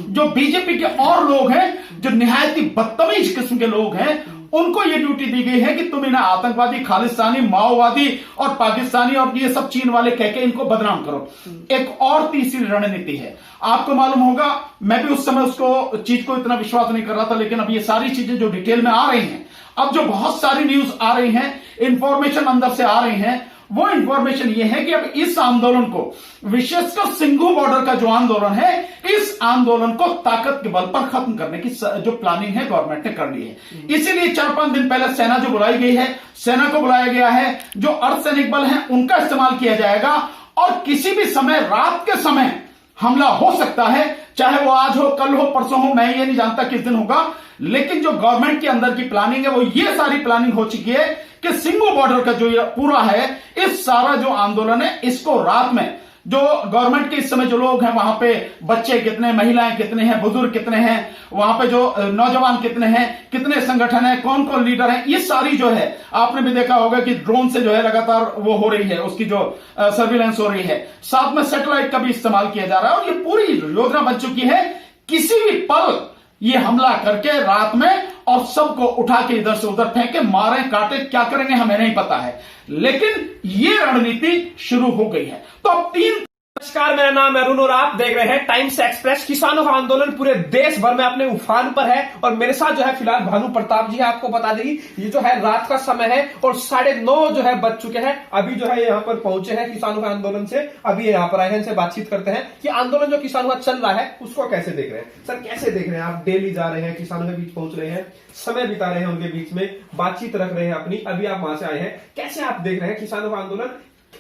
जो बीजेपी के और लोग हैं, जो निहायत ही बदतमीज किस्म के लोग हैं, उनको ये ड्यूटी दी गई है कि तुम इन्हें आतंकवादी, खालिस्तानी, माओवादी और पाकिस्तानी और ये सब चीन वाले कह के इनको बदनाम करो। एक और तीसरी रणनीति है, आपको मालूम होगा, मैं भी उस समय उसको चीज को इतना विश्वास नहीं कर रहा था, लेकिन अब ये सारी चीजें जो डिटेल में आ रही हैं, अब जो बहुत सारी न्यूज आ रही हैं, इंफॉर्मेशन अंदर से आ रही हैं, वो इंफॉर्मेशन ये है कि अब इस आंदोलन को, विशेषकर सिंघू बॉर्डर का जो आंदोलन है, इस आंदोलन को ताकत के बल पर खत्म करने की जो प्लानिंग है गवर्नमेंट ने कर ली है। इसीलिए 4-5 दिन पहले सेना जो बुलाई गई है, सेना को बुलाया गया है, जो अर्धसैनिक बल है उनका इस्तेमाल किया जाएगा और किसी भी समय, रात के समय हमला हो सकता है, चाहे वो आज हो, कल हो, परसों हो, मैं ये नहीं जानता किस दिन होगा, लेकिन जो गवर्नमेंट के अंदर की प्लानिंग है वो ये सारी प्लानिंग हो चुकी है कि सिंघू बॉर्डर का जो ये पूरा है, इस सारा जो आंदोलन है, इसको रात में जो गवर्नमेंट के इस समय जो लोग हैं, वहां पे बच्चे कितने, महिलाएं कितने हैं, बुजुर्ग कितने हैं, वहां पे जो नौजवान कितने हैं, कितने संगठन है, कौन कौन लीडर है, ये सारी जो है, आपने भी देखा होगा कि ड्रोन से जो है लगातार वो हो रही है, उसकी जो सर्विलेंस हो रही है, साथ में सैटेलाइट का भी इस्तेमाल किया जा रहा है और ये पूरी योजना बन चुकी है। किसी भी पल ये हमला करके रात में और सबको उठा के इधर से उधर फेंके, मारे, काटे, क्या करेंगे हमें नहीं पता है, लेकिन ये रणनीति शुरू हो गई है। तो अब 3 नमस्कार, मेरा नाम है अरुण और आप देख रहे हैं टाइम्स एक्सप्रेस। किसानों का आंदोलन पूरे देश भर में अपने उफान पर है और मेरे साथ जो है फिलहाल भानु प्रताप जी है। आपको बता देगी ये जो है रात का समय है और 9:30 जो है बज चुके हैं। अभी जो है यहाँ पर पहुंचे हैं किसानों का आंदोलन से, अभी यहाँ पर आए हैं, इनसे बातचीत करते हैं कि आंदोलन जो किसानों का चल रहा है उसको कैसे देख रहे हैं। सर कैसे देख रहे हैं आप? डेली जा रहे हैं, किसानों के बीच पहुंच रहे हैं, समय बिता रहे हैं उनके बीच में, बातचीत रख रहे हैं अपनी, अभी आप वहां से आए हैं, कैसे आप देख रहे हैं किसानों का आंदोलन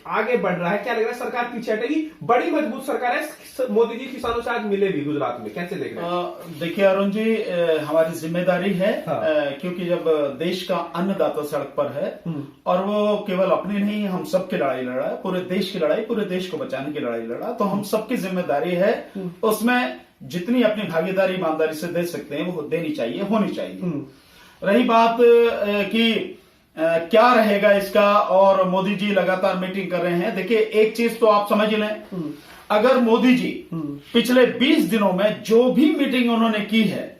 आगे बढ़ रहा है? क्या लग रहा है सरकार पीछे हटेगी? बड़ी मजबूत सरकार है, मोदी जी किसानों से आज मिले भी गुजरात में, कैसे देख रहे हैं? देखिए अरुण जी, हमारी जिम्मेदारी है, हाँ। क्योंकि जब देश का अन्नदाता सड़क पर है और वो केवल अपनी नहीं, हम सबकी लड़ाई लड़ रहा है, पूरे देश की लड़ाई, पूरे देश को बचाने की लड़ाई लड़ रहा है, तो हम सबकी जिम्मेदारी है, उसमें जितनी अपनी भागीदारी ईमानदारी से दे सकते हैं वो देनी चाहिए, होनी चाहिए। रही बात कि क्या रहेगा इसका, और मोदी जी लगातार मीटिंग कर रहे हैं, देखिए एक चीज तो आप समझ लें, अगर मोदी जी पिछले 20 दिनों में जो भी मीटिंग उन्होंने की है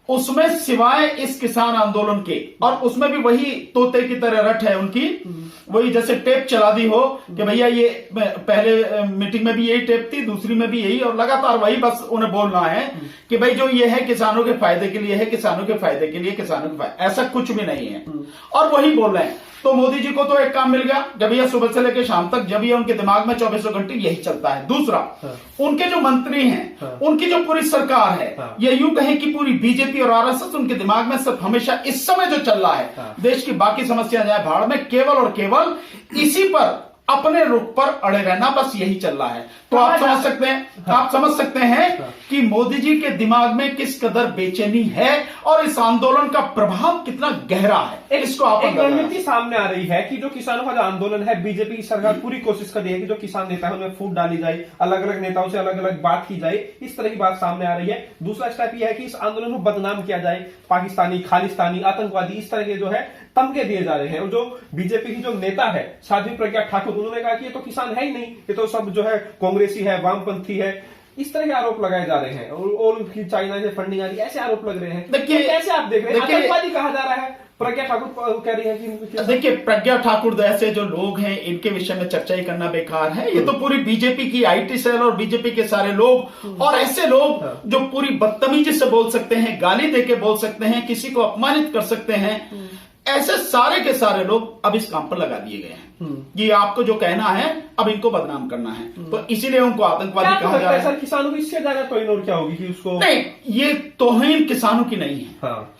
उसमें सिवाय इस किसान आंदोलन के, और उसमें भी वही तोते की तरह रट है उनकी, वही जैसे टेप चला दी हो कि भैया ये पहले मीटिंग में भी यही टेप थी, दूसरी में भी यही, और लगातार वही बस उन्हें बोलना है कि भाई जो ये है किसानों के फायदे के लिए है, किसानों के फायदे के लिए, किसानों के फायदे, ऐसा कुछ भी नहीं है, और वही बोल रहे हैं। तो मोदी जी को तो एक काम मिल गया, जब ये सुबह से लेकर शाम तक, जब ये उनके दिमाग में 24 घंटे यही चलता है। दूसरा, उनके जो मंत्री हैं, उनकी जो पूरी सरकार है, ये यूं कहें कि पूरी बीजेपी और आरएसएस, उनके दिमाग में सिर्फ हमेशा इस समय जो चल रहा है, देश की बाकी समस्या जाए भाड़ में, केवल और केवल इसी पर, अपने रुख पर अड़े रहना, बस यही चल रहा है। तो आप समझ सकते हैं, आप समझ सकते हैं कि मोदी जी के दिमाग में किस कदर बेचैनी है और इस आंदोलन का प्रभाव कितना गहरा है, इसको आप एक रणनीति सामने आ रही है कि जो किसानों का जो आंदोलन है, बीजेपी की सरकार पूरी कोशिश कर रही है कि जो किसान नेता है उनमें फूट डाली जाए, अलग अलग नेताओं से अलग अलग बात की जाए, इस तरह की बात सामने आ रही है। दूसरा स्टेप यह है कि इस आंदोलन को बदनाम किया जाए, पाकिस्तानी, खालिस्तानी, आतंकवादी, इस तरह के जो है तमके दिए जा रहे हैं। और जो बीजेपी की जो नेता है साध्वी प्रज्ञा ठाकुर, उन्होंने कहा कि ये तो किसान है ही नहीं, ये तो सब जो है कांग्रेसी है, वामपंथी है, इस तरह के आरोप लगाए जा रहे हैं, और चाइना से फंडिंग आ रही है, ऐसे आरोप लग रहे हैं। देखिए कैसे आप देख रहे हैं? आतंकवादी कहा जा रहा है, प्रज्ञा ठाकुर कह रही है कि देखिए प्रज्ञा ठाकुर ऐसे जो लोग हैं, इनके विषय में चर्चा ही करना बेकार है। ये तो पूरी बीजेपी की आईटी सेल और बीजेपी के सारे लोग, और ऐसे लोग जो पूरी बदतमीजी से बोल सकते हैं, गाली देके बोल सकते हैं, किसी को अपमानित कर सकते हैं, ऐसे सारे के सारे लोग अब इस काम पर लगा दिए गए हैं कि आपको जो कहना है अब इनको बदनाम करना है, तो इसीलिए उनको आतंकवादी कहा जा रहा है। सर किसानों की इससे ज्यादा तौहीन और क्या होगी कि उसको? नहीं, ये तौहीन किसानों की नहीं है, हाँ।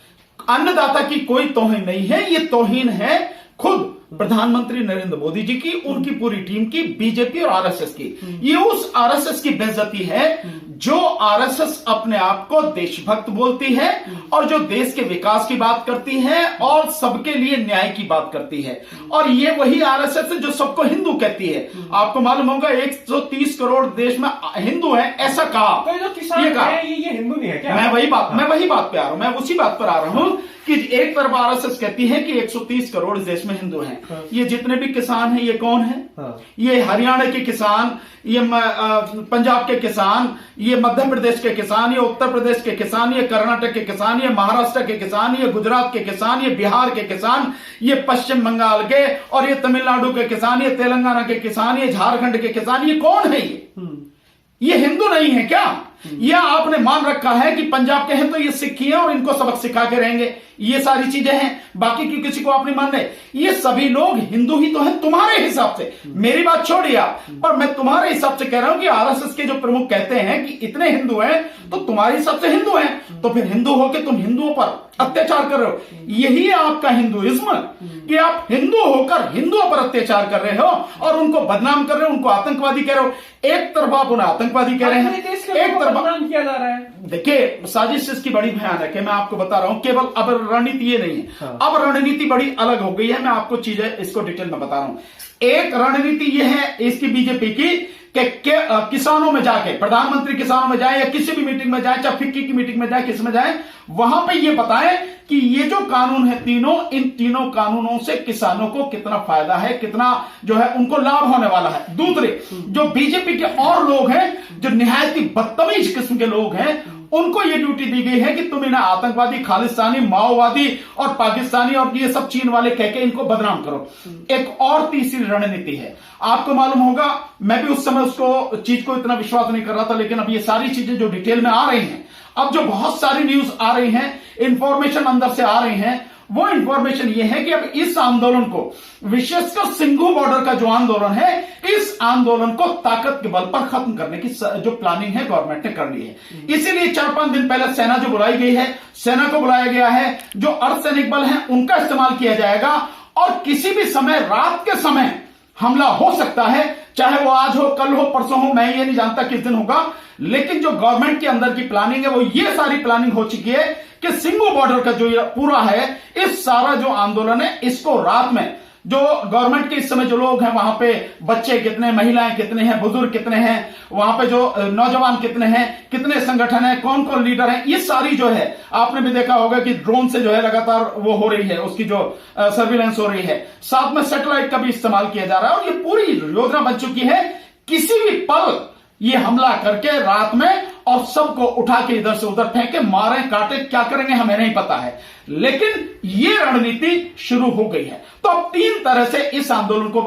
अन्नदाता की कोई तौहीन नहीं है, ये तौहीन है खुद प्रधानमंत्री नरेंद्र मोदी जी की, उनकी पूरी टीम की, बीजेपी और आरएसएस की। ये उस आरएसएस की बेइज्जती है जो आरएसएस अपने आप को देशभक्त बोलती है और जो देश के विकास की बात करती है और सबके लिए न्याय की बात करती है, और ये वही आरएसएस है जो सबको हिंदू कहती है। आपको मालूम होगा 130 करोड़ देश में हिंदू है, ऐसा कहा। तो जो किसान है ये हिंदू नहीं है क्या? मैं वही बात पे आ रहा हूं, मैं उसी बात पर आ रहा हूं कि एक तरफ आरएसएस कहती है कि 130 करोड़ इस देश में हिंदू हैं। हाँ। ये जितने भी किसान हैं ये कौन है? हाँ। ये हरियाणा के किसान, ये पंजाब के किसान, ये मध्य प्रदेश के किसान, ये उत्तर प्रदेश के किसान, ये कर्नाटक के किसान, ये महाराष्ट्र के किसान, ये गुजरात के किसान, ये बिहार के किसान, ये पश्चिम बंगाल के, और ये तमिलनाडु के किसान, ये तेलंगाना के किसान, ये झारखंड के किसान, ये कौन है? ये हिंदू नहीं है क्या? या आपने मान रखा है कि पंजाब के हैं तो ये सिख ही हैं और इनको सबक सिखा के रहेंगे? ये सारी चीजें हैं, बाकी की किसी को आप नहीं मान रहे। ये सभी लोग हिंदू ही तो हैं तुम्हारे हिसाब से। मेरी बात छोड़िए आप, पर मैं तुम्हारे हिसाब से कह रहा हूं कि आरएसएस के जो प्रमुख कहते हैं कि इतने हिंदू हैं तो तुम्हारे हिसाब से हिंदू हैं, तो फिर हिंदू होकर तुम हिंदुओं पर अत्याचार कर रहे हो। यही है आपका हिंदुइज्म कि आप हिंदू होकर हिंदुओं पर अत्याचार कर रहे हो और उनको बदनाम कर रहे हो, उनको आतंकवादी कह रहे हो। एक तरफ आप उन्हें आतंकवादी कह रहे हैं, एक तरफ बदनाम किया जा रहा है। देखिए साजिश इसकी बड़ी भयानक है, मैं आपको बता रहा हूं। केवल अब रणनीति ये नहीं है, हाँ। अब रणनीति बड़ी अलग हो गई है। मैं आपको चीजें इसको डिटेल में बता रहा हूं। एक रणनीति ये है इसकी बीजेपी की कि किसानों में जाके, प्रधानमंत्री किसानों में जाए या किसी भी मीटिंग में जाए, चाहे फिक्की की मीटिंग में जाए, किस में जाए, वहां पे ये बताएं कि ये जो कानून है तीनों, इन तीनों कानूनों से किसानों को कितना फायदा है, कितना जो है उनको लाभ होने वाला है। दूसरे जो बीजेपी के और लोग हैं, जो निहायत ही बदतमीज किस्म के लोग हैं, उनको ये ड्यूटी दी गई है कि तुम इन्हें आतंकवादी, खालिस्तानी, माओवादी और पाकिस्तानी और ये सब चीन वाले कह के इनको बदनाम करो। एक और तीसरी रणनीति है, आपको मालूम होगा, मैं भी उस समय उसको चीज को इतना विश्वास नहीं कर रहा था, लेकिन अब ये सारी चीजें जो डिटेल में आ रही हैं, अब जो बहुत सारी न्यूज आ रही हैं, इंफॉर्मेशन अंदर से आ रही हैं, वो इंफॉर्मेशन ये है कि अब इस आंदोलन को, विशेषकर सिंघू बॉर्डर का जो आंदोलन है, इस आंदोलन को ताकत के बल पर खत्म करने की जो प्लानिंग है गवर्नमेंट ने कर ली है। इसीलिए 4-5 दिन पहले सेना जो बुलाई गई है, सेना को बुलाया गया है, जो अर्धसैनिक बल है उनका इस्तेमाल किया जाएगा और किसी भी समय, रात के समय हमला हो सकता है, चाहे वो आज हो, कल हो, परसों हो, मैं ये नहीं जानता किस दिन होगा। लेकिन जो गवर्नमेंट के अंदर की प्लानिंग है वो ये सारी प्लानिंग हो चुकी है कि सिंघू बॉर्डर का जो पूरा है, इस सारा जो आंदोलन है, इसको रात में जो गवर्नमेंट के इस समय जो लोग हैं, वहां पे बच्चे कितने, महिलाएं कितने हैं, बुजुर्ग कितने हैं, वहां पे जो नौजवान कितने हैं, कितने संगठन हैं, कौन कौन लीडर हैं, ये सारी जो है आपने भी देखा होगा कि ड्रोन से जो है लगातार वो हो रही है, उसकी जो सर्विलेंस हो रही है, साथ में सैटेलाइट का भी इस्तेमाल किया जा रहा है और ये पूरी योजना बन चुकी है। किसी भी पल ये हमला करके रात में और सबको उठा के इधर से उधर फेंके, मारे, काटे, क्या करेंगे हमें नहीं पता है, लेकिन ये रणनीति शुरू हो गई है। तो अब 3 तरह से इस आंदोलन को,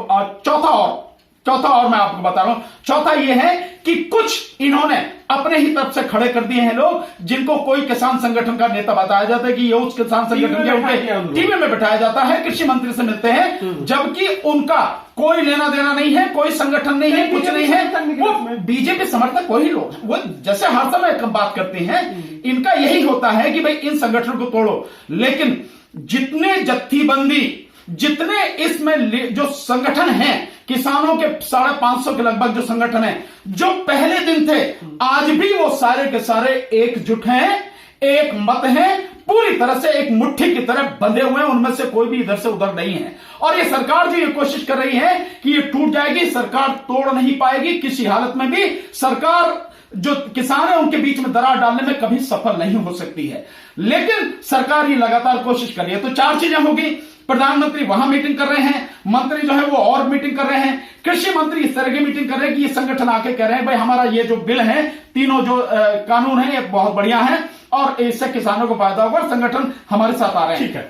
चौथा और मैं आपको बता रहा हूं, चौथा ये है कि कुछ इन्होंने अपने ही तरफ से खड़े कर दिए हैं लोग, जिनको कोई किसान संगठन का नेता बताया जाता है कि ये उस किसान संगठन के, उनके टीवी में बिठाया जाता है, कृषि मंत्री से मिलते हैं, जबकि उनका कोई लेना देना नहीं है, कोई संगठन नहीं है, कुछ नहीं है, वो बीजेपी समर्थक वही लोग हैं। वो जैसे हर समय कम बात करते हैं, इनका यही होता है कि भाई इन संगठन को तोड़ो। लेकिन जितने जत्थीबंदी, जितने इसमें जो संगठन हैं, किसानों के 550 के लगभग जो संगठन है, जो पहले दिन थे, आज भी वो सारे के सारे एकजुट हैं, एक मत है, पूरी तरह से एक मुट्ठी की तरह बंधे हुए हैं, उनमें से कोई भी इधर से उधर नहीं है। और ये सरकार जो ये कोशिश कर रही है कि ये टूट जाएगी, सरकार तोड़ नहीं पाएगी किसी हालत में भी। सरकार जो किसान है उनके बीच में दरार डालने में कभी सफल नहीं हो सकती है, लेकिन सरकार ये लगातार कोशिश कर रही है। तो 4 चीजें होगी, प्रधानमंत्री वहां मीटिंग कर रहे हैं, मंत्री जो है वो और मीटिंग कर रहे हैं, कृषि मंत्री इस तरह की मीटिंग कर रहे हैं कि ये संगठन आके कह रहे हैं भाई हमारा ये जो बिल है, तीनों जो कानून है ये बहुत बढ़िया है और इससे किसानों को फायदा होगा, संगठन हमारे साथ आ रहे हैं। ठीक है।